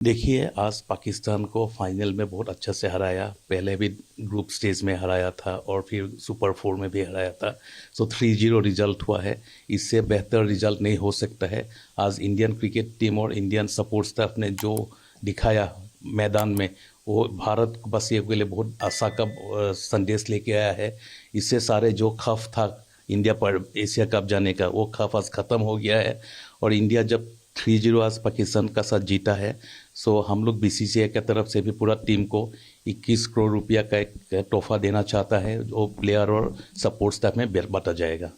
देखिए, आज पाकिस्तान को फाइनल में बहुत अच्छा से हराया। पहले भी ग्रुप स्टेज में हराया था और फिर सुपर 4 में भी हराया था। सो 3-0 रिजल्ट हुआ है। इससे बेहतर रिजल्ट नहीं हो सकता है। आज इंडियन क्रिकेट टीम और इंडियन सपोर्ट स्टाफ ने जो दिखाया मैदान में, वो भारत वासियों के लिए बहुत आशा का संदेश लेके आया है। इससे सारे जो खौफ था इंडिया पर एशिया कप जाने का, वो खौफ आज ख़त्म हो गया है। और इंडिया जब 3-0 आज पाकिस्तान का साथ जीता है, सो हम लोग बीसीसीआई की तरफ से भी पूरा टीम को 21 करोड़ रुपया का एक तोहफा देना चाहता है, जो प्लेयर और सपोर्ट स्टाफ में बांटा जाएगा।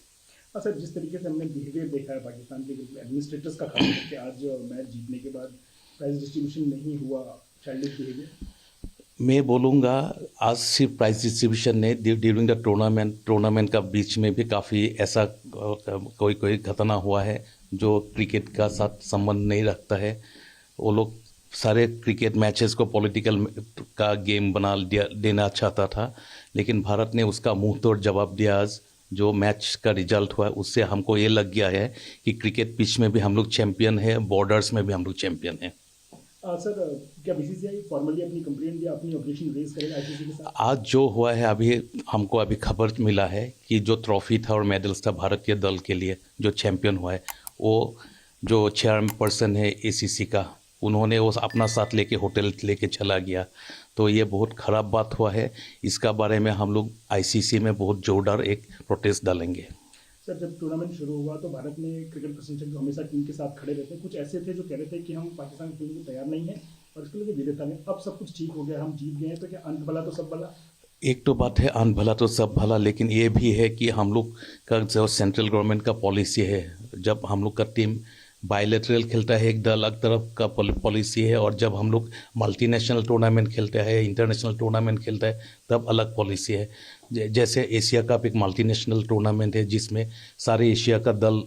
सर, जिस तरीके से हमने बिहेवियर देखा है पाकिस्तान के एडमिनिस्ट्रेटर्स का, खास करके आज मैच जीतने के बाद प्राइज डिस्ट्रीब्यूशन नहीं हुआ, चाइल्डिश बिहेवियर। मैं बोलूँगा, आज सिर्फ प्राइज डिस्ट्रीब्यूशन नहीं, ड्यूरिंग द टूर्नामेंट का बीच में भी काफ़ी ऐसा कोई कोई घटना हुआ है जो क्रिकेट का साथ संबंध नहीं रखता है। वो लोग सारे क्रिकेट मैचेस को पॉलिटिकल का गेम बना देना चाहता था, लेकिन भारत ने उसका मुंह तोड़ जवाब दिया। आज जो मैच का रिजल्ट हुआ है, उससे हमको ये लग गया है कि क्रिकेट पिच में भी हम लोग चैंपियन हैं, बॉर्डर्स में भी हम लोग चैंपियन हैं। सर, क्या बीसीसीआई फॉर्मली अपनी कंप्लेंट या अपनी ऑब्जेक्शन रेज करेगा आईसीसी के साथ? आज जो हुआ है, अभी हमको अभी खबर मिला है कि जो ट्रॉफी था और मेडल्स था भारत के दल के लिए, जो चैंपियन हुआ है, वो जो चेयरपर्सन है एसीसी का, उन्होंने वो अपना साथ लेके होटल लेके चला गया। तो ये बहुत ख़राब बात हुआ है। इसका बारे में हम लोग आईसीसी में बहुत जोरदार एक प्रोटेस्ट डालेंगे। सर, जब टूर्नामेंट शुरू हुआ तो भारत में क्रिकेट प्रशंसक जो हमेशा टीम के साथ खड़े रहते हैं, कुछ ऐसे थे जो कह रहे थे कि हम पाकिस्तान की टीम के लिए तैयार नहीं है और इसके लिए विजेता नहीं। अब सब कुछ ठीक हो गया, हम जीत गए हैं, तो क्या अंत भला तो सब भला? एक तो बात है अन भला तो सब भला, लेकिन ये भी है कि हम लोग का जो सेंट्रल गवर्नमेंट का पॉलिसी है, जब हम लोग का टीम बायलैटरल खेलता है एक अलग तरफ का पॉलिसी है, और जब हम लोग मल्टीनेशनल टूर्नामेंट खेलता है, इंटरनेशनल टूर्नामेंट खेलता है, तब अलग पॉलिसी है। जैसे एशिया कप एक मल्टीनेशनल टूर्नामेंट है जिसमें सारे एशिया का दल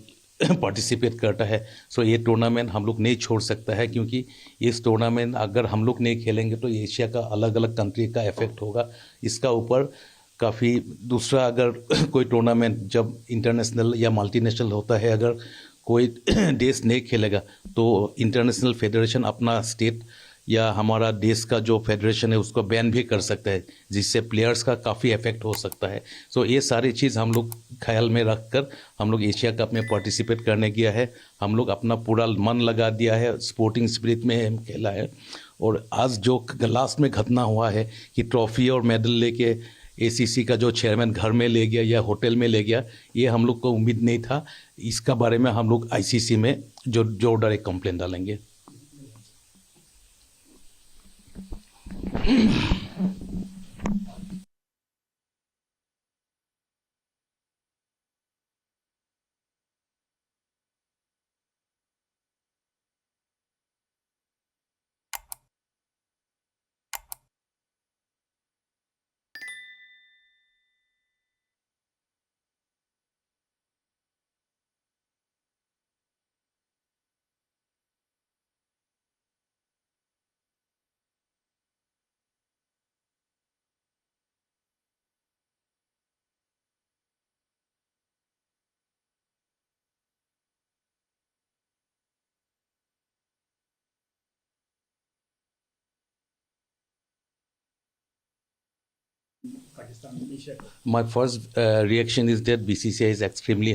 पार्टिसिपेट करता है। सो ये टूर्नामेंट हम लोग नहीं छोड़ सकता है, क्योंकि इस टूर्नामेंट अगर हम लोग नहीं खेलेंगे तो एशिया का अलग अलग कंट्री का इफेक्ट होगा। इसका ऊपर काफ़ी दूसरा, अगर कोई टूर्नामेंट जब इंटरनेशनल या मल्टीनेशनल होता है, अगर कोई देश नहीं खेलेगा तो इंटरनेशनल फेडरेशन अपना स्टेट या हमारा देश का जो फेडरेशन है उसको बैन भी कर सकता है, जिससे प्लेयर्स का काफ़ी इफेक्ट हो सकता है। सो ये सारी चीज़ हम लोग ख्याल में रख कर हम लोग एशिया कप में पार्टिसिपेट करने गया है। हम लोग अपना पूरा मन लगा दिया है, स्पोर्टिंग स्पिरिट में हम खेला है। और आज जो लास्ट में घटना हुआ है कि ट्रॉफी और मेडल लेके एसीसी का जो चेयरमैन घर में ले गया या होटल में ले गया, ये हम लोग को उम्मीद नहीं था। इसका बारे में हम लोग आईसीसी में जो जोरदार एक कंप्लेंट डालेंगे। Pakistan Asia cup. My first reaction is that BCCI is extremely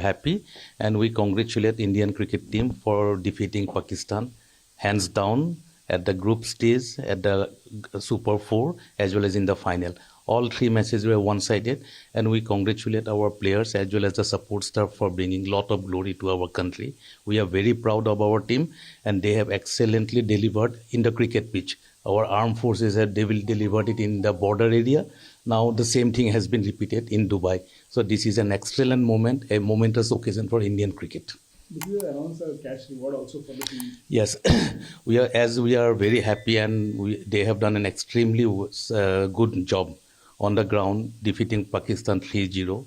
happy, and we congratulate Indian cricket team for defeating Pakistan hands down at the group stage, at the Super 4, as well as in the final. All three matches were one-sided, and we congratulate our players as well as the support staff for bringing lot of glory to our country. We are very proud of our team, and they have excellently delivered in the cricket pitch. Our armed forces have delivered it in the border area. Now the same thing has been repeated in Dubai. So this is an excellent moment, a momentous occasion for Indian cricket. Did you announce a cash reward also for the team? Yes, we are very happy, and they have done an extremely good job on the ground, defeating Pakistan 3-0,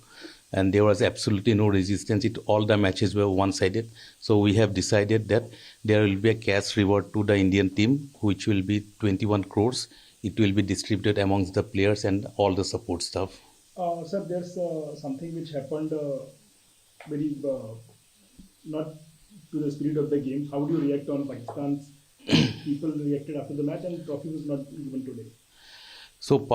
and there was absolutely no resistance. All the matches were one-sided. So we have decided that there will be a cash reward to the Indian team, which will be 21 crores. It will be distributed amongst the players and all the support staff. Sir, there's something which happened very not to the spirit of the game. How do you react on Pakistan's people reacted after the match and trophy was not given today. So,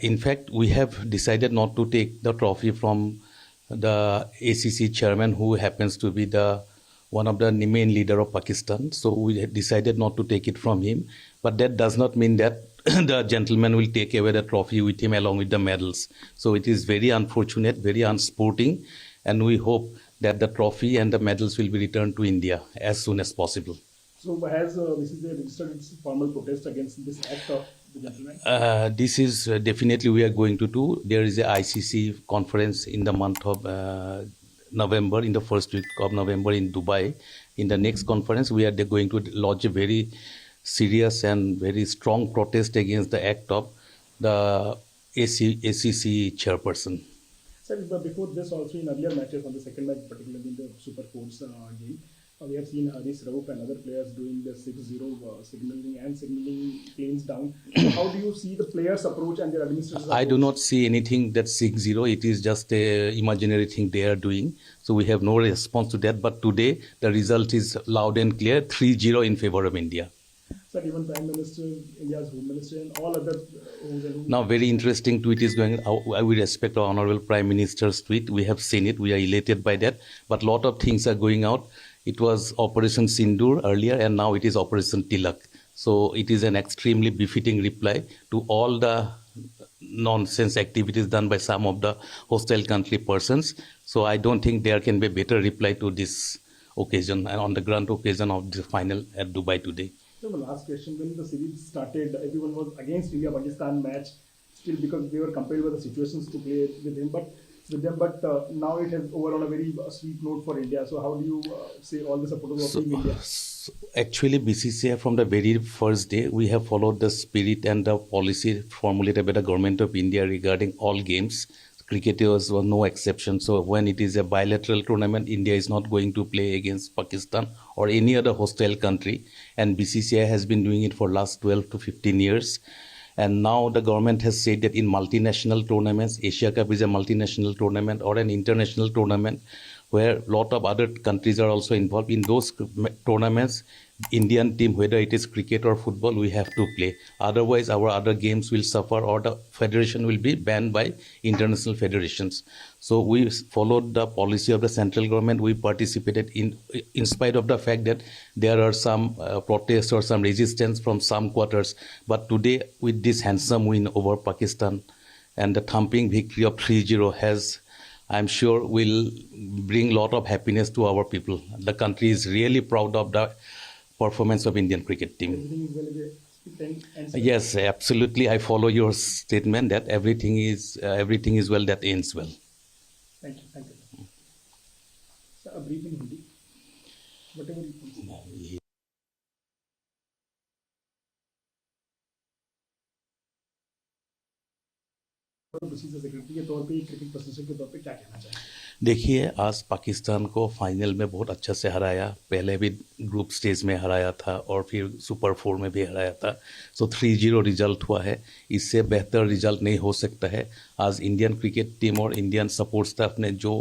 in fact, we have decided not to take the trophy from the ACC chairman, who happens to be the one of the main leader of Pakistan. So we decided not to take it from him. But that does not mean that the gentleman will take away the trophy with him along with the medals. So it is very unfortunate, very unsporting, and we hope that the trophy and the medals will be returned to India as soon as possible. So has BCCI registered its formal protest against this act of the gentleman? This is definitely we are going to do. There is a ICC conference in the month of November, in the first week of November in Dubai. In the next conference, we are going to lodge a very serious and very strong protest against the act of the ACC chairperson. Sir, but before this, also in earlier matches, on the second match, particularly in the Super Force game, we have seen Haris Rauf and other players doing the 6-0 signaling planes down. So how do you see the players' approach and their administrators' I do not see anything that 6-0. It is just a imaginary thing they are doing. So we have no response to that. But today, the result is loud and clear, 3-0 in favor of India. Sir, even Prime Minister, India's Home Minister, and all other Now, very interesting tweet is going. We respect our Honorable Prime Minister's tweet. We have seen it. We are elated by that. But lot of things are going out. It was Operation Sindoor earlier, and now it is Operation Tilak. So it is an extremely befitting reply to all the nonsense activities done by some of the hostile country persons. So I don't think there can be a better reply to this occasion and on the grand occasion of the final at Dubai today. So my last question, when the series started, everyone was against India-Pakistan match, still because they were compelled by the situations to play with him. But now it has over on a very sweet note for India. So how do you say all the supporters of Team India? Actually, BCCI from the very first day, we have followed the spirit and the policy formulated by the government of India regarding all games. Cricketers were no exception. So when it is a bilateral tournament, India is not going to play against Pakistan or any other hostile country. And BCCI has been doing it for last 12 to 15 years. And now the government has said that in multinational tournaments, Asia Cup is a multinational tournament or an international tournament where a lot of other countries are also involved. In those tournaments, Indian team, whether it is cricket or football, we have to play. Otherwise, our other games will suffer or the federation will be banned by international federations. So we followed the policy of the central government. We participated in spite of the fact that there are some protests or some resistance from some quarters. But today, with this handsome win over Pakistan and the thumping victory of 3-0 has, I'm sure, will bring a lot of happiness to our people. The country is really proud of the performance of Indian cricket team. Yes, absolutely. I follow your statement that everything is well that ends well. Thank you. Sir, a brief in Hindi. Whatever you can. Secretary के तौर पे, cricket professor के तौर पे क्या कहना चाहिए? देखिए, आज पाकिस्तान को फाइनल में बहुत अच्छा से हराया. पहले भी ग्रुप स्टेज में हराया था और फिर सुपर 4 में भी हराया था. सो 3-0 रिजल्ट हुआ है. इससे बेहतर रिजल्ट नहीं हो सकता है. आज इंडियन क्रिकेट टीम और इंडियन सपोर्ट स्टाफ ने जो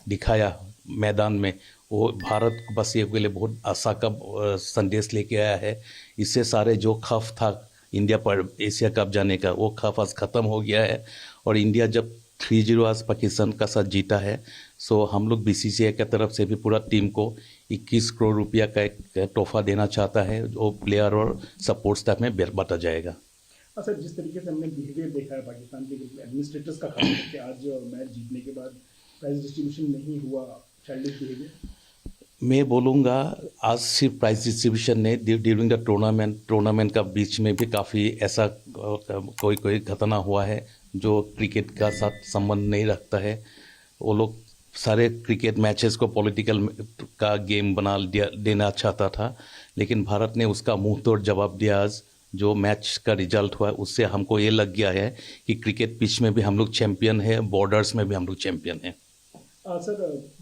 दिखाया मैदान में, वो भारत बस के लिए बहुत आशा का संदेश लेके आया है. इससे सारे जो खौफ था इंडिया पर एशिया कप जाने का, वो खौफ आज ख़त्म हो गया है. और इंडिया जब 3-0 आज पाकिस्तान का साथ जीता है, सो हम लोग BCCI की तरफ से भी पूरा टीम को 21 करोड़ रुपया का एक तोहफा देना चाहता है, जो प्लेयर और सपोर्ट स्टाफ में बांटा जाएगा. सर, जिस तरीके से हमने बिहेवियर देखा है पाकिस्तान के एडमिनिस्ट्रेटर्स का, खास करके आज मैच जीतने के बाद प्राइज डिस्ट्रीब्यूशन नहीं हुआ, चाइल्डिश बिहेवियर, मैं बोलूँगा आज सिर्फ प्राइज डिस्ट्रीब्यूशन नहीं, ड्यूरिंग द टूर्नामेंट का बीच में भी काफ़ी ऐसा कोई घटना हुआ है जो क्रिकेट का साथ संबंध नहीं रखता है. वो लोग सारे क्रिकेट मैचेस को पॉलिटिकल का गेम बना देना चाहता था, लेकिन भारत ने उसका मुंह तोड़ जवाब दिया. आज जो मैच का रिजल्ट हुआ उससे हमको ये लग गया है कि क्रिकेट पिच में भी हम लोग चैंपियन है, बॉर्डर्स में भी हम लोग चैंपियन है. सर,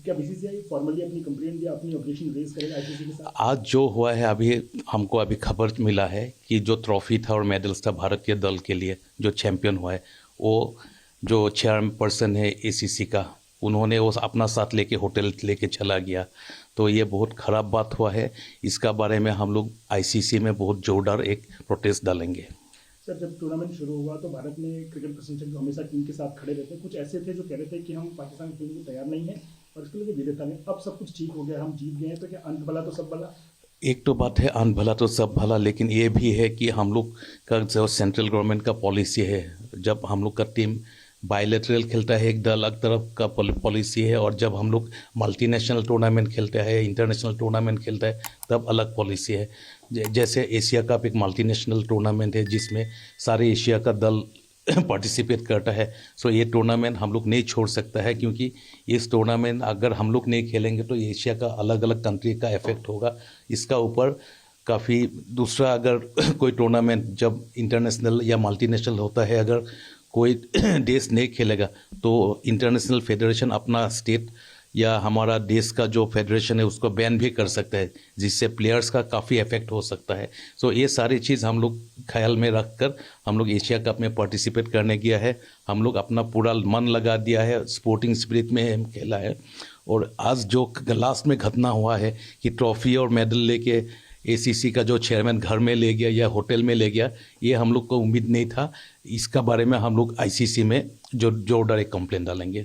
क्या BCCI फॉर्मली अपनी कंप्लेंट या अपनी ऑब्जेक्शन रेज करेगा ICC के साथ? आज जो हुआ है, हमको अभी खबर मिला है कि जो ट्रॉफी था और मेडल्स था भारतीय दल के लिए जो चैंपियन हुआ है, वो जो चेयरपर्सन है ACC का, उन्होंने वो अपना साथ लेके होटल लेके चला गया. तो ये बहुत ख़राब बात हुआ है। इसका बारे में हम लोग आईसीसी में बहुत जोरदार एक प्रोटेस्ट डालेंगे। सर, जब टूर्नामेंट शुरू हुआ तो भारत में क्रिकेट प्रशंसक जो हमेशा टीम के साथ खड़े रहते हैं, कुछ ऐसे थे जो कह रहे थे कि हम पाकिस्तान खेलने को तैयार नहीं है और इसके लिए विदेता में अब सब कुछ ठीक हो गया, हम जीत गए हैं, तो क्या अंत भला तो सब भला? एक तो बात है अन भला तो सब भला, लेकिन ये भी है कि हम लोग का जो सेंट्रल गवर्नमेंट का पॉलिसी है, जब हम लोग का टीम बायलैटरल खेलता है एक अलग तरफ का पॉलिसी है, और जब हम लोग मल्टीनेशनल टूर्नामेंट खेलते हैं, इंटरनेशनल टूर्नामेंट खेलता है, तब अलग पॉलिसी है। जैसे एशिया कप एक मल्टीनेशनल टूर्नामेंट है जिसमें सारे एशिया का दल पार्टिसिपेट करता है। सो ये टूर्नामेंट हम लोग नहीं छोड़ सकता है, क्योंकि इस टूर्नामेंट अगर हम लोग नहीं खेलेंगे तो एशिया का अलग अलग कंट्री का इफेक्ट होगा। इसका ऊपर काफ़ी दूसरा अगर कोई टूर्नामेंट जब इंटरनेशनल या मल्टीनेशनल होता है, अगर कोई देश नहीं खेलेगा तो इंटरनेशनल फेडरेशन अपना स्टेट या हमारा देश का जो फेडरेशन है उसको बैन भी कर सकता है, जिससे प्लेयर्स का काफ़ी इफेक्ट हो सकता है। सो ये सारी चीज़ हम लोग ख्याल में रख कर हम लोग एशिया कप में पार्टिसिपेट करने गया है। हम लोग अपना पूरा मन लगा दिया है, स्पोर्टिंग स्पिरिट में हम खेला है। और आज जो लास्ट में घटना हुआ है कि ट्रॉफी और मेडल लेके एसीसी का जो चेयरमैन घर में ले गया या होटल में ले गया, ये हम लोग को उम्मीद नहीं था। इसका बारे में हम लोग आईसीसी में जो जोरदार एक कंप्लेंट डालेंगे।